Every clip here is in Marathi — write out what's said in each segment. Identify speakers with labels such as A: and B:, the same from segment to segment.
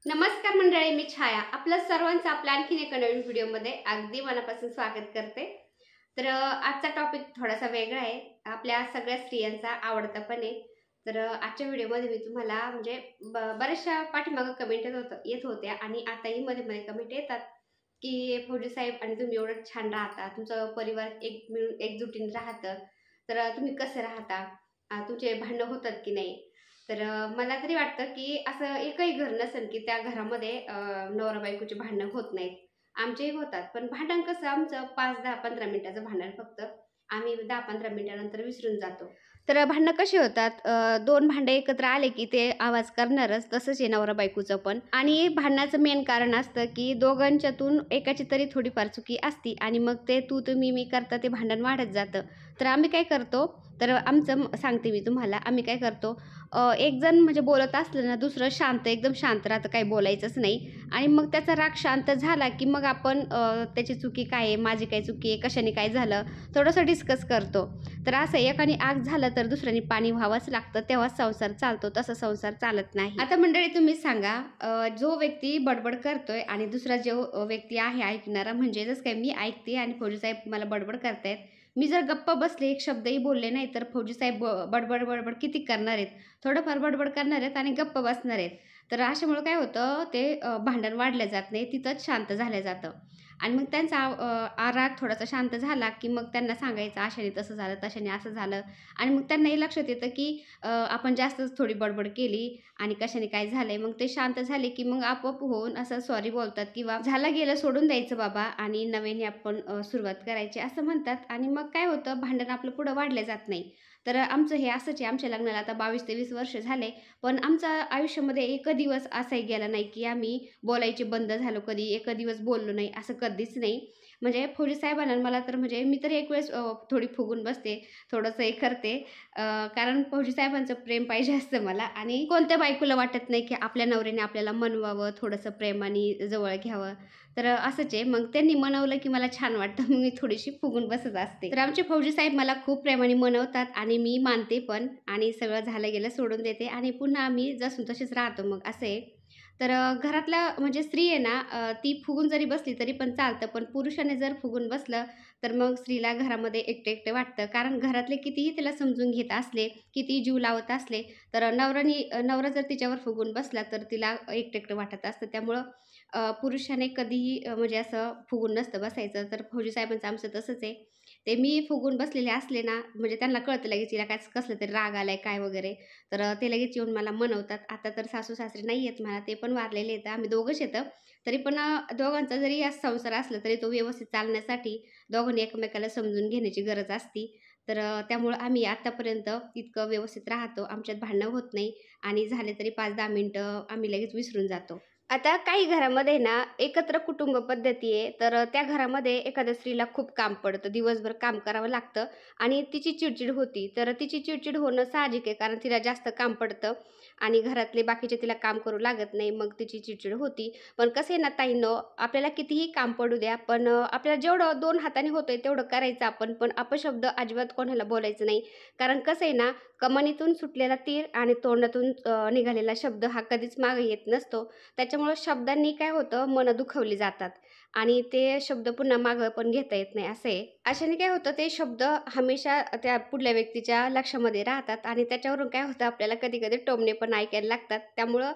A: नमस्कार मंडळी, मी छाया आपलं सर्वांचं आपल्या आणखीन एका नवीन व्हिडिओमध्ये अगदी मनापासून स्वागत करते। तर आजचा टॉपिक थोडासा वेगळा आहे, आपल्या सगळ्या स्त्रियांचा आवडता पण आहे। तर आजच्या व्हिडिओमध्ये मी तुम्हाला म्हणजे बऱ्याचशा पाठीमागं कमेंट येत होत्या आणि आताही मध्ये मध्ये कमेंट येतात की फौजी साहेब आणि तुम्ही एवढं छान राहता, तुमचं परिवार एक मिळून एकजुटीने राहतं, तर तुम्ही कसं राहता, तुमचे भांडणं होतात की नाही। तर मला तरी वाटतं की असं एकही घर नसेल की त्या घरामध्ये नवरा बायकोची भांडणं होत नाहीत। आमचेही होतात, पण भांडण कसं आमचं 5, 10, 15 मिनिटाचं भांडण फक्त, आम्ही 10-15 मिनिटानंतर विसरून जातो। तर भांडणं कशी होतात, दोन भांडे एकत्र आले की ते आवाज करणारच, तसंच आहे नवरा बायकोचं पण। आणि भांडणाचं मेन कारण असतं की दोघांच्यातून एकाची तरी थोडीफार चुकी असती आणि मग ते तू तुम्ही मी करता ते भांडण वाढत जातं। तर आम्ही काय करतो, तर आमचं सांगते मी तुम्हाला, आम्ही काय करतो, एक जण म्हणजे बोलत असलं ना, दुसरं शांत एकदम शांत राहतं, काही बोलायचंच नाही। आणि मग त्याचा राग शांत झाला की मग आपण त्याची चुकी काय आहे, माझी काय चुकी आहे, कशाने काय झालं, थोडंसं डिस्कस करतो। तर असं एकाने आग झालं तर दुसऱ्याने पाणी व्हावंच लागतं, तेव्हाच संसार चालतो, तसा संसार चालत नाही। आता मंडळी तुम्ही सांगा, जो व्यक्ती बडबड करतोय आणि दुसरा जो व्यक्ती आहे ऐकणारा, म्हणजे जसं काय मी ऐकते आणि फौजी साहेब मला बडबड करतायत, मी जर गप्प बसले एक शब्दही बोलले नाही तर फौजी साहेब बडबड बडबड किती करणार आहेत, थोडंफार बडबड करणार आहेत आणि गप्प बसणार आहेत। तर अशामुळे काय होतं, ते भांडण वाढलं जात नाही, तिथंच शांत झालं जातं। आणि मग त्यांचा राग थोडासा शांत झाला की मग त्यांना सांगायचं अशाने तसं झालं, तशाने असं झालं। आणि मग त्यांनाही लक्षात येतं की आपण जास्तच थोडी बडबड केली आणि कशाने काय झालंय, मग ते शांत झाले की मग आपोआप होऊन असं सॉरी बोलतात किंवा झालं गेलं सोडून द्यायचं बाबा आणि नव्याने आपण सुरुवात करायची असं म्हणतात। आणि मग काय होतं, भांडण आपलं पुढं वाढलं जात नाही। तर आमचं हे असंच आहे, आमच्या लग्नाला आता 22 ते 20 वर्ष झाले, पण आमच्या आयुष्यामध्ये एक दिवस असाही गेला नाही की आम्ही बोलायचे बंद झालो, कधी एक दिवस बोललो नाही, असं कधीच नाही। म्हणजे फौजी साहेबांना मला तर म्हणजे मी तर एक वेळेस थोडी फुगून बसते, थोडंसं हे करते, कारण फौजी साहेबांचं प्रेम पाहिजे असतं मला। आणि कोणत्या बायकोला वाटत नाही की आपल्या नवऱ्याने आपल्याला मनवावं, थोडंसं प्रेमाने जवळ घ्यावं। तर असंच आहे, मग त्यांनी मनवलं की मला छान वाटतं, मग मी थोडीशी फुगून बसत असते। तर आमचे फौजी साहेब मला खूप प्रेमाने मनवतात आणि मी मानते पण, आणि सगळं झालं गेलं सोडून देते आणि पुन्हा आम्ही जसून तसेच राहतो, मग असं आहे। तर घरातला म्हणजे स्त्री आहे ना, ती फुगून जरी बसली तरी पण चालतं, पण पुरुषाने जर फुगून बसलं तर मग स्त्रीला घरामध्ये एकटं एकटं वाटतं, कारण घरातले कितीही तिला समजून घेत असले, कितीही जीव लावत असले, तर नवरा जर तिच्यावर फुगून बसला तर तिला एकटं एकटं वाटत असतं। त्यामुळं पुरुषाने कधीही म्हणजे असं फुगून नसतं बसायचं। तर फौजी साहेबांचं आमचं तसंच आहे, ते मी फुगून बसलेले असले ना, म्हणजे त्यांना कळतं लगेच हिला काय कसलं तरी राग आलाय काय वगैरे, तर ते लगेच येऊन मला मनवतात। आता तर सासू-सासरे नाही आहेत म्हणा, ते पण वारलेले आहेत, आम्ही दोघंच आहेत। तरी पण दोघांचा जरी हा संसार असला तरी तो व्यवस्थित चालण्यासाठी दोघांनी एकमेकाला समजून घेण्याची गरज असती। तर त्यामुळं आम्ही आत्तापर्यंत इतकं व्यवस्थित राहतो, आमच्यात भांडणं होत नाही आणि झाले तरी 5-10 मिनिटं आम्ही लगेच विसरून जातो। आता काही घरामध्ये ना एकत्र कुटुंब पद्धती आहे, तर त्या घरामध्ये एखाद्या स्त्रीला खूप काम पडतं, दिवसभर काम करावं लागतं आणि तिची चिडचिड होती। तर तिची चिडचिड होणं साहजिक आहे, कारण तिला जास्त काम पडतं आणि घरातले बाकीचे तिला काम करू लागत नाही, मग तिची चिडचिड होती। पण कसं आहे ना ताईंनो, आपल्याला कितीही काम पडू द्या, पण आपल्याला जेवढं 2 हाताने होतंय तेवढं करायचं आपण, पण अपशब्द अजिबात कोणाला बोलायचं नाही। कारण कसं आहे ना, कमानीतून सुटलेला तीर आणि तोंडातून निघालेला शब्द हा कधीच मागे येत नसतो। त्याच्यामुळं शब्दांनी काय होतं, मनं दुखावली जातात आणि ते शब्द पुन्हा मागं पण घेता येत नाही, असं आहे। अशाने काय होतं, ते शब्द हमेशा त्या पुढल्या व्यक्तीच्या लक्षामध्ये राहतात आणि त्याच्यावरून काय होतं, आपल्याला कधी-कधी टोमणे पण ऐकायला लागतात। त्यामुळं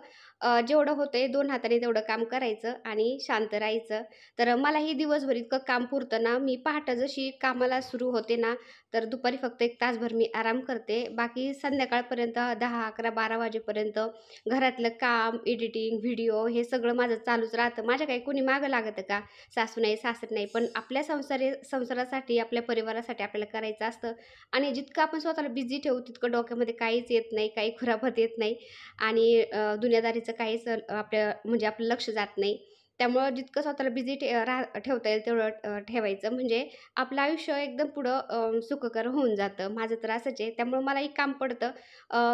A: जेवढं होतंय 2 हाताने तेवढं काम करायचं आणि शांत राहायचं। तर मलाही दिवसभर इतकं काम पुरतं ना, मी पहाटे जशी कामाला सुरू होते ना, तर दुपारी फक्त 1 तासभर मी आराम करते। बाकी संध्याकाळपर्यंत 10, 11, 12 वाजेपर्यंत घरातलं काम, एडिटिंग, व्हिडिओ हे सगळं माझं चालूच राहतं। माझ्या काही कोणी मागं लागतं का? सासू नाही, सासरे नाही, पण आपल्या संसारासाठी, आपल्या परिवारासाठी आपल्याला करायचं असतं आणि जितकं आपण स्वतःला बिझी ठेवू, तितकं डोक्यामध्ये काहीच येत नाही, काही खुरापत येत नाही आणि दुनियादारीचं काहीच आपल्या म्हणजे आपलं लक्ष जात नाही। त्यामुळं जितकं स्वतःला बिझी ठेवता येईल तेवढं ठेवायचं. म्हणजे आपलं आयुष्य एकदम पुढं सुखकर होऊन जातं. माझं तर असंच आहे. त्यामुळं मलाही काम पडतं.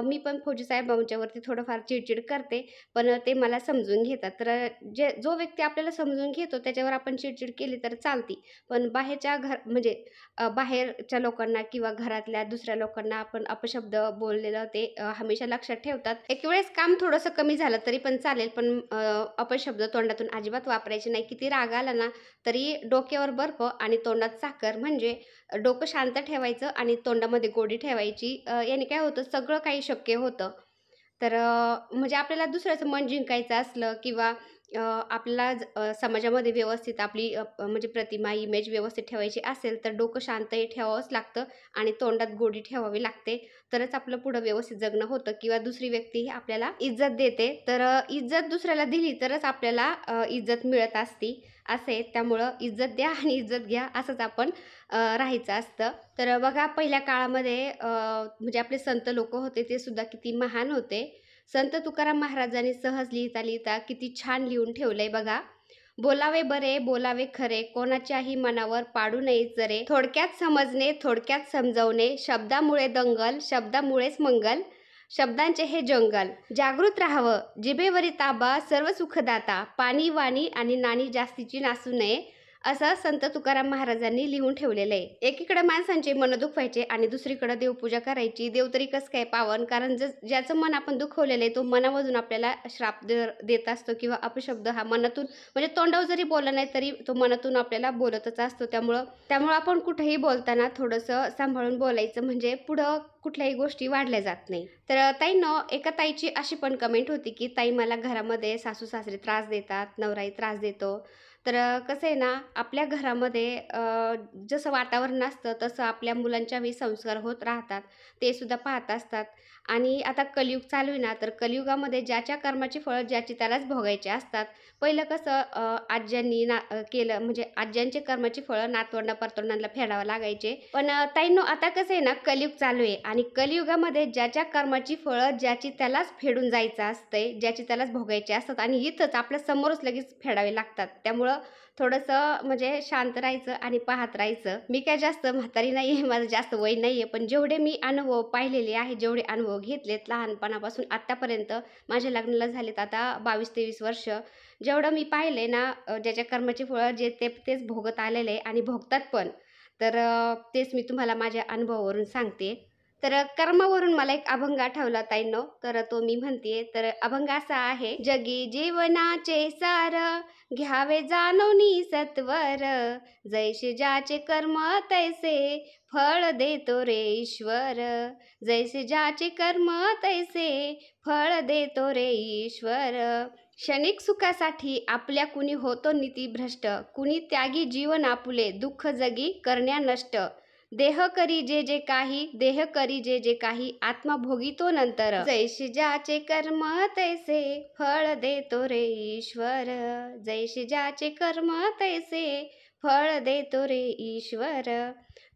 A: मी पण फौजी साहेबांच्यावरती थोडंफार चिडचिड करते, पण ते मला समजून घेतात. तर जो व्यक्ती आपल्याला समजून घेतो त्याच्यावर आपण चिडचिड केली तर चालती. पण बाहेरच्या म्हणजे बाहेरच्या लोकांना किंवा घरातल्या दुसऱ्या लोकांना आपण अपशब्द बोललेलं ते हमेशा लक्षात ठेवतात. एक वेळेस काम थोडंसं कमी झालं तरी पण चालेल, पण अपशब्द तोंडातून अजिबात वापरायचे नाही. किती राग आला ना, तरी डोक्यावर बर्फ आणि तोंडात साखर म्हणजे डोकं शांत ठेवायचं आणि तोंडामध्ये गोडी ठेवायची. याने काय होतं सगळं काही शक्य होतं. तर म्हणजे आपल्याला दुसऱ्याचं मन जिंकायचं असलं किंवा आपल्याला समाजामध्ये व्यवस्थित आपली म्हणजे प्रतिमा, इमेज व्यवस्थित ठेवायची असेल, तर डोकं शांतही ठेवावंच लागतं आणि तोंडात गोडी ठेवावी लागते. तरच आपलं पुढं व्यवस्थित जगणं होतं किंवा दुसरी व्यक्ती आपल्याला इज्जत देते. तर इज्जत दुसऱ्याला दिली तरच आपल्याला इज्जत मिळत असती, असं आहे. त्यामुळं इज्जत द्या आणि इज्जत घ्या असंच आपण राहायचं असतं. तर बघा पहिल्या काळामध्ये म्हणजे आपले संत लोकं होते ते सुद्धा किती महान होते. संत तुकाराम महाराजांनी सहज लिहिता लिहिता किती छान लिहून ठेवलंय बघा. बोलावे बरे, बोलावे खरे, कोणाच्याही मनावर पाडू नये जरे. थोडक्यात समजणे, थोडक्यात समजवणे, शब्दामुळे दंगल, शब्दामुळेच मंगल. शब्दांचे हे जंगल. जागृत राहावं, जिभेवरी ताबा, सर्व सुखदाता. पाणी, वाणी आणि नाणी जास्तीची नासू नये. असं संत तुकाराम महाराजांनी लिहून ठेवलेलं आहे. एकीकडे माणसांचे मन दुखवायचे आणि दुसरीकडे देवपूजा करायची. देव तरी कसं काय पावन? कारण ज्याचं मन आपण दुखवलेलं आहे तो मनामधून आपल्याला श्राप देत असतो किंवा अपशब्द हा मनातून म्हणजे तोंडावर जरी बोलला नाही तरी तो मनातून आपल्याला बोलतच असतो. त्यामुळं आपण कुठेही बोलताना थोडंसं सांभाळून बोलायचं म्हणजे पुढं कुठल्याही गोष्टी वाढल्या जात नाही. तर ताईंनो, एका ताईची अशी पण कमेंट होती, की ताई मला घरामध्ये सासू-सासरे त्रास देतात, नवराही त्रास देतो. तर कसं आहे ना, आपल्या घरामध्ये जसं वातावरण असतं तसं आपल्या मुलांच्याही संस्कार होत राहतात. ते सुद्धा पाहत असतात आणि आता कलियुग चालू आहे ना, तर कलियुगामध्ये ज्याच्या कर्माची फळं ज्याची त्यालाच भोगायची असतात. पहिलं कसं आज्यांनी केलं म्हणजे आज्यांचे कर्माची फळं नातवंडा-परतवंडांना फेडावं लागायचे. पण ताईंनो आता कसं आहे ना, कलियुग चालू आहे आणि कलियुगामध्ये ज्याच्या कर्माची फळं ज्याची त्यालाच फेडून जायचं असतंय, ज्याची त्यालाच भोगायची असतात आणि इथंच आपल्या समोरच लगेच फेडावे लागतात. त्यामुळं थोडंसं म्हणजे शांत राहायचं आणि पाहत राहायचं. मी काय जास्त म्हातारी नाही आहे, माझं जास्त वय नाही आहे, पण जेवढे मी अनुभव पाहिलेले आहे, जेवढे अनुभव घेतलेत लहानपणापासून आत्तापर्यंत माझ्या लग्नाला झालेत आता 22-23 वर्ष. जेवढं मी पाहिले ना ज्याच्या कर्माची फळं जे तेच भोगत आलेले आहे आणि भोगतात पण. तर तेच मी तुम्हाला माझ्या अनुभवावरून सांगते. तर कर्मावरून मला एक अभंग आठवला ताईंनो, तर तो मी म्हणते. तर अभंग असा आहे, जगी जीवनाचे सार घ्यावे जाणूनी सत्वर, जैसे ज्याचे कर्म तैसे फळ देतो रे ईश्वर. जैसे ज्याचे कर्म तैसे फळ देतो रे ईश्वर. क्षणिक सुखासाठी आपल्या कुणी होतो नीतिभ्रष्ट, कुणी त्यागी जीवन आपुले दुःख जगी करण्या नष्ट. देह करी जे जे काही, देह करी जे जे काही, आत्मा भोगितो नंतर. जैसे ज्याचे कर्म तैसे फळ देतो रे ईश्वर. जैसे ज्याचे कर्म तैसे फळ देतो रे ईश्वर.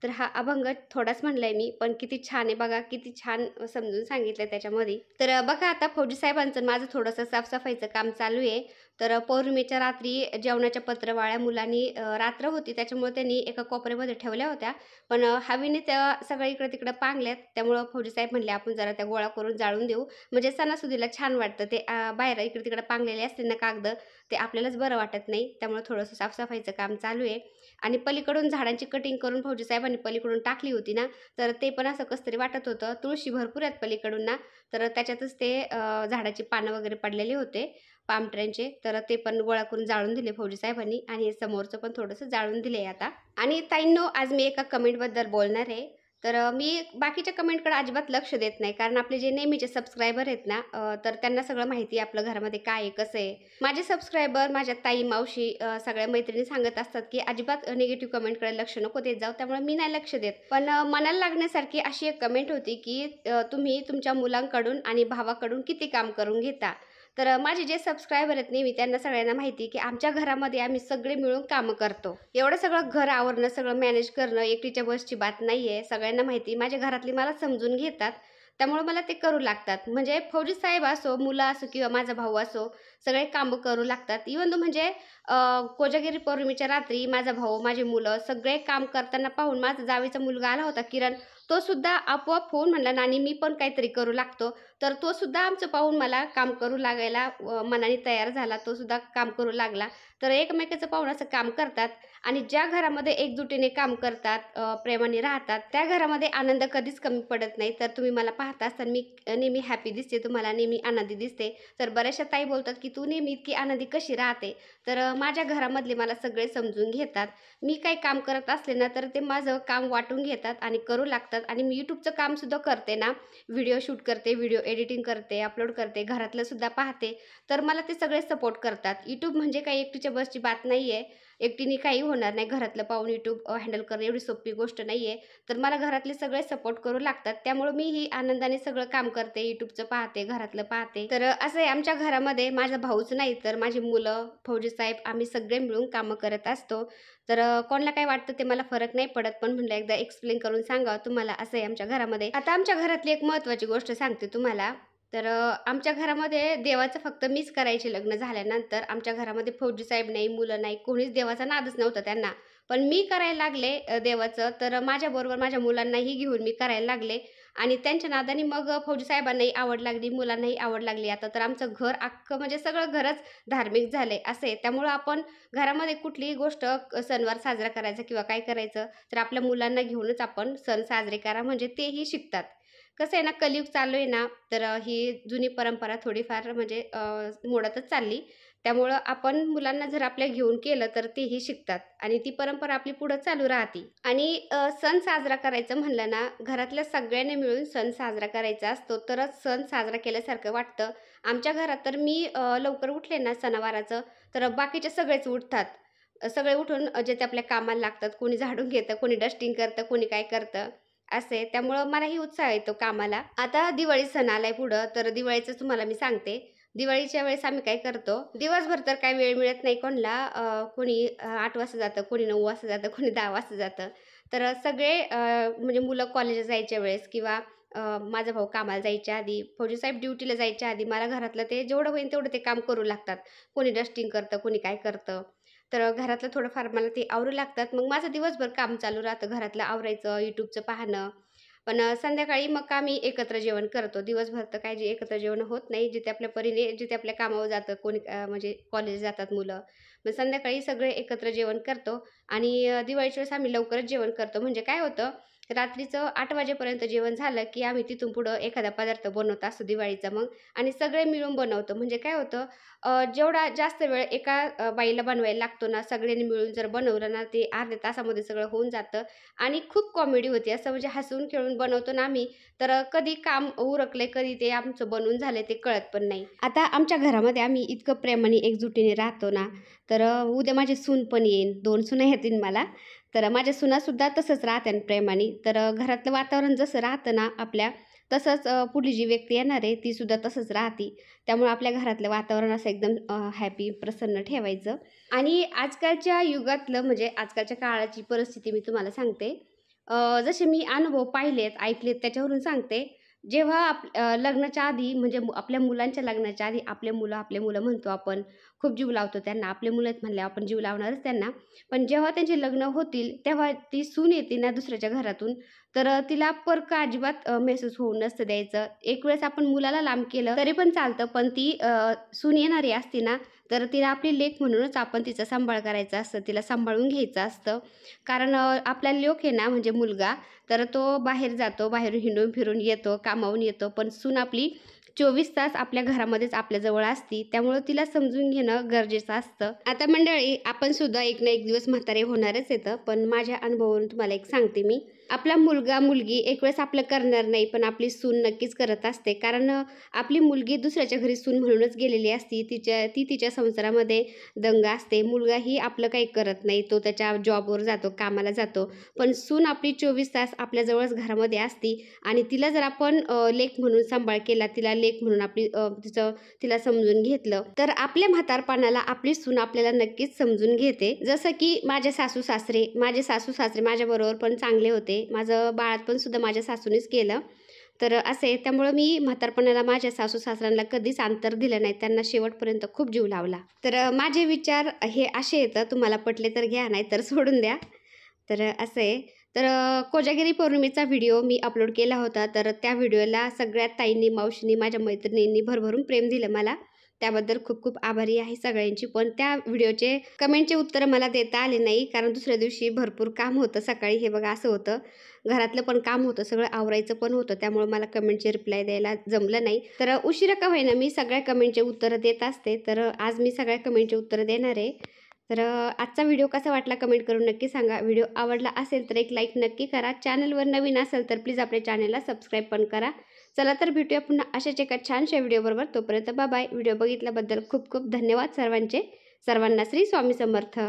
A: तर हा अभंग थोडाच म्हणलाय मी, पण किती छान आहे बघा, किती छान समजून सांगितलंय त्याच्यामध्ये. तर बघा आता फौजी साहेबांचं माझं थोडंसं साफसफाईचं काम चालू आहे. तर पौर्णिमेच्या रात्री जेवणाच्या पत्रवाळ्या मुलांनी रात्र होती त्याच्यामुळे त्यांनी एका कोपऱ्यामध्ये ठेवल्या होत्या. पण हवेने त्या सगळ्या इकडं तिकडं पांगल्यात. त्यामुळं फौजी साहेब म्हणले आपण जरा त्या गोळा करून जाळून देऊ. म्हणजे सणासुदीला छान वाटतं. ते बाहेर इकडे तिकडे पांगलेले असते ना कागद, ते आपल्यालाच बरं वाटत नाही. त्यामुळे थोडंसं साफसफाईचं काम चालू आहे. आणि पलीकडून झाडांची कटिंग करून फौजी साहेबांनी पलीकडून टाकली होती ना, तर ते पण असं कसं तरी वाटत होतं. तुळशी भरपूर आहेत पलीकडून ना, तर त्याच्यातच ते झाडाची पानं वगैरे पडलेले होते पाम ट्रेंचे. तर ते पण गोळा करून जाळून दिले फौजी साहेबांनी आणि समोरचं पण थोडंसं जाळून दिले आता. आणि ताईंनो, आज मी एका कमेंटबद्दल बोलणार आहे. तर मी बाकीच्या कमेंटकडे अजिबात लक्ष देत नाही, कारण आपले जे नेहमीचे सबस्क्रायबर आहेत ना, तर त्यांना सगळं माहिती आहे आपलं घरामध्ये काय आहे, कसं आहे. माझे सबस्क्रायबर, माझ्या ताई, मावशी, सगळ्या मैत्रिणी सांगत असतात, की अजिबात निगेटिव्ह कमेंटकडे लक्ष नको देत जाऊ. त्यामुळे मी नाही लक्ष देत. पण मनाला लागण्यासारखी अशी एक कमेंट होती, की तुम्ही तुमच्या मुलांकडून आणि भावाकडून किती काम करून घेता. तर माझे जे सबस्क्रायबर आहेत नेहमी त्यांना सगळ्यांना माहिती, की आमच्या घरामध्ये आम्ही सगळे मिळून कामं करतो. एवढं सगळं घर आवरणं, सगळं मॅनेज करणं एकटीच्या बसची बात नाही आहे. सगळ्यांना माहिती. माझ्या घरातली मला समजून घेतात. त्यामुळे मला ते करू लागतात. म्हणजे फौजी साहेब असो, मुलं असो किंवा माझा भाऊ असो, सगळे कामं करू लागतात. इव्हन तो म्हणजे कोजागिरी पौर्णिमेच्या रात्री माझा भाऊ, माझी मुलं सगळे काम करताना पाहून माझा जावेचा मुलगा आला होता किरण, तो सुद्धा आपोआप होऊन म्हणला, "नानी मी पण काहीतरी करू लागतो." तर तो सुद्धा आमचं पाहून मला काम करू लागायला मनाने तयार झाला. तो सुद्धा काम करू लागला. तर एकमेकाचं पाहून असं काम करतात आणि ज्या घरामध्ये एकजुटीने काम करतात, प्रेमाने राहतात, त्या घरामध्ये आनंद कधीच कमी पडत नाही. तर तुम्ही मला पाहता असताना मी नेहमी हॅपी दिसते, तुम्हाला नेहमी आनंदी दिसते. तर बऱ्याचशा ताई बोलतात, की "तू नेहमी इतकी आनंदी कशी राहते?" तर माझ्या घरामधले मला सगळे समजून घेतात. मी काही काम करत असले ना, तर ते माझं काम वाटून घेतात आणि करू लागतात आणि मी YouTubeचं कामसुद्धा करते ना, व्हिडिओ शूट करते, व्हिडिओ एडिटिंग करते, अपलोड करते, घरातलं सुद्धा पाहते. तर मला ते सगळे सपोर्ट करतात. YouTube म्हणजे काही एकटीच्या बसची बात नाही आहे. एकटीने काही होणार नाही. घरातलं पाहून YouTube हँडल करणं एवढी सोपी गोष्ट नाही आहे. तर मला घरातले सगळे सपोर्ट करू लागतात. त्यामुळं मीही आनंदाने सगळं काम करते. YouTubeचं पाहते, घरातलं पाहते. तर असं आहे आमच्या घरामध्ये माझा भाऊच नाही, तर माझी मुलं, फौजी साहेब आम्ही सगळे मिळून कामं करत असतो. तर कोणाला काय वाटतं ते मला फरक नाही पडत. पण म्हटलं एकदा एक्सप्लेन करून सांगावं तुम्हाला. असं आहे आमच्या घरामध्ये. आता आमच्या घरातली एक महत्त्वाची गोष्ट सांगते तुम्हाला. तर आमच्या घरामध्ये देवाचं फक्त मीच करायचे लग्न झाल्यानंतर. आमच्या घरामध्ये फौजी साहेब नाही, मुलं नाही, कोणीच देवाचा नादच नव्हता त्यांना. पण मी करायला लागले देवाचं, तर माझ्याबरोबर माझ्या मुलांनाही घेऊन मी करायला लागले आणि त्यांच्या नादाने मग फौजी साहेबांनाही आवड लागली, मुलांनाही आवड लागली. आता तर आमचं घर अख्खं म्हणजे सगळं घरच धार्मिक झालंय असं आहे. त्यामुळं आपण घरामध्ये कुठलीही गोष्ट सणवार साजरा करायचा किंवा काय करायचं, तर आपल्या मुलांना घेऊनच आपण सण साजरे करा म्हणजे तेही शिकतात. कसं आहे ना, कलियुग चालू आहे ना, तर ही जुनी परंपरा थोडीफार म्हणजे मोडतच चालली. त्यामुळं आपण मुलांना जर आपल्या घेऊन केलं, तर तेही शिकतात आणि ती परंपरा आपली पुढं चालू राहते. आणि सण साजरा करायचं म्हणलं ना, घरातल्या सगळ्यांनी मिळून सण साजरा करायचा असतो, तरच सण साजरा केल्यासारखं वाटतं. आमच्या घरात तर मी लवकर उठले ना सणावाराचं, तर बाकीचे सगळेच उठतात. सगळे उठून जे ते आपल्या कामाला लागतात. कोणी झाडून घेतं, कोणी डस्टिंग करतं, कोणी काय करतं. असं आहे. त्यामुळं मलाही उत्साह येतो कामाला. आता दिवाळी सण आलाय पुढं, तर दिवाळीचं तुम्हाला मी सांगते. दिवाळीच्या वेळेस आम्ही काय करतो, दिवसभर तर काही वेळ मिळत नाही कोणाला. कोणी 8 वाजता जातं, कोणी 9 वाजता जातं, कोणी 10 वाजता जातं. तर सगळे म्हणजे मुलं कॉलेजला जायच्या वेळेस किंवा माझा भाऊ कामाला जायच्या आधी, फौजी साहेब ड्युटीला जायच्या आधी मला घरातलं ते जेवढं होईल तेवढं ते काम करू लागतात. कोणी डस्टिंग करतं, कोणी काय करतं. तर घरातलं थोडंफार मला ते आवरू लागतात. मग माझं दिवसभर काम चालू राहतं. घरातलं आवरायचं, YouTubeचं पाहणं. पण संध्याकाळी मग आम्ही एकत्र जेवण करतो. दिवसभर तर काही जे एकत्र जेवण होत नाही. जिथे आपल्या परीने जिथे आपल्या कामावर जातं कोणी म्हणजे कॉलेज जातात मुलं. मग संध्याकाळी सगळे एकत्र जेवण करतो आणि दिवाळीच्या वेळेस आम्ही लवकरच जेवण करतो. म्हणजे काय होतं, रात्रीचं 8 वाजेपर्यंत जेवण झालं, की आम्ही तिथून पुढं एखादा पदार्थ बनवत असतो दिवाळीचा मग आणि सगळे मिळून बनवतो. म्हणजे काय होतं, जेवढा जास्त वेळ एका बाईला बनवायला लागतो ना, सगळ्यांनी मिळून जर बनवलं ना, ते अर्ध्या तासामध्ये सगळं होऊन जातं आणि खूप कॉमेडी होते. असं म्हणजे हसून खेळून बनवतो ना आम्ही, तर कधी काम उरकले, कधी ते आमचं बनवून झाले ते कळत पण नाही. आता आमच्या घरामध्ये आम्ही इतकं प्रेमाने, एकजुटीने राहतो ना, तर उद्या माझी सून पण येईन. 2 सुना येतील मला. तर माझ्या सुनासुद्धा तसंच राहत्यान प्रेमाने. तर घरातलं वातावरण जसं राहतं ना आपल्या, तसंच पुढली जी व्यक्ती येणार आहे, ती सुद्धा तसंच राहते. त्यामुळे आपल्या घरातलं वातावरण असं एकदम हॅपी, प्रसन्न ठेवायचं. आणि आजकालच्या युगातलं म्हणजे आजकालच्या काळाची परिस्थिती मी तुम्हाला सांगते. जसे मी अनुभव पाहिलेत, ऐकलेत त्याच्यावरून सांगते. जेव्हा लग्नाच्या आधी म्हणजे आपल्या मुलांच्या लग्नाच्या आधी आपले मुलं म्हणतो आपण. खूप जीव लावतो त्यांना. आपले मुलं आहेत म्हणल्यावर आपण जीव लावणारच त्यांना. पण जेव्हा त्यांचे लग्न होतील, तेव्हा ती सून येते ना दुसऱ्याच्या घरातून, तर तिला परक अजिबात महसूस होऊ नसतं द्यायचं. एक वेळेस आपण मुलाला लांब केलं तरी पण चालतं, पण ती सून येणारी असते ना, तर तिला आपली लेक म्हणूनच आपण तिचा सांभाळ करायचा असतं. तिला सांभाळून घ्यायचं असतं. कारण आपला लेक आहे ना म्हणजे मुलगा, तर तो बाहेर जातो, बाहेरून हिंडून फिरून येतो, कामावून येतो. पण सून आपली 24 तास आपल्या घरामध्येच आपल्याजवळ असती. त्यामुळं तिला समजून घेणं गरजेचं असतं. आता मंडळी, आपण सुद्धा एक ना एक दिवस म्हातारे होणारच येतं. पण माझ्या अनुभवावरून तुम्हाला एक सांगते मी. आपला मुलगा-मुलगी एक वेळेस आपलं करणार नाही, पण आपली सून नक्कीच करत असते. कारण आपली मुलगी दुसऱ्याच्या घरी सून म्हणूनच गेलेली असती. ती तिच्या संसारामध्ये दंग असते. मुलगाही आपलं काही करत नाही. तो त्याच्या जॉबवर जातो, कामाला जातो. पण सून आपली 24 तास आपल्याजवळच घरामध्ये असती आणि तिला जर आपण लेक म्हणून सांभाळ केला, तिला लेक म्हणून आपली तिला समजून घेतलं, तर आपल्या म्हातारपणाला आपली सून आपल्याला नक्कीच समजून घेते. जसं की माझे सासू-सासरे माझ्याबरोबर पण चांगले होते. माझं बाळपण सुद्धा माझ्या सासूनेच केलं. तर असे त्यामुळं मी म्हातारपणाला माझ्या सासू सासऱ्यांना कधीच अंतर दिलं नाही, त्यांना शेवटपर्यंत खूप जीव लावला. तर माझे विचार हे असे येतं, तुम्हाला पटले तर घ्या, नाही तर सोडून द्या. तर असं आहे. तर कोजागिरी पौर्णिमेचा व्हिडिओ मी अपलोड केला होता. तर त्या व्हिडिओला सगळ्या ताईंनी, मावशींनी, माझ्या मैत्रिणींनी भरभरून प्रेम दिलं मला. त्याबद्दल खूप खूप आभारी आहे सगळ्यांची. पण त्या व्हिडिओचे कमेंटचे उत्तरं मला देता आले नाही, कारण दुसऱ्या दिवशी भरपूर काम होतं सकाळी. हे बघा असं होतं, घरातलं पण काम होतं, सगळं आवरायचं पण होतं, त्यामुळे मला कमेंटचे रिप्लाय द्यायला जमलं नाही. तर उशिरा का होईना मी सगळ्या कमेंटचे उत्तरं देत असते. तर आज मी सगळ्या कमेंटचे उत्तरं देणार आहे. तर आजचा व्हिडिओ कसा वाटला कमेंट करून नक्की सांगा. व्हिडिओ आवडला असेल तर एक लाईक नक्की करा. चॅनलवर नवीन असेल तर प्लीज आपल्या चॅनलला सबस्क्राईब पण करा. चला तर भेटूया पुन्हा अशाच एका छानशा व्हिडिओबरोबर. तोपर्यंत बाय बाय. व्हिडिओ बघितल्याबद्दल खूप खूप धन्यवाद सर्वांचे. सर्वांना श्री स्वामी समर्थ.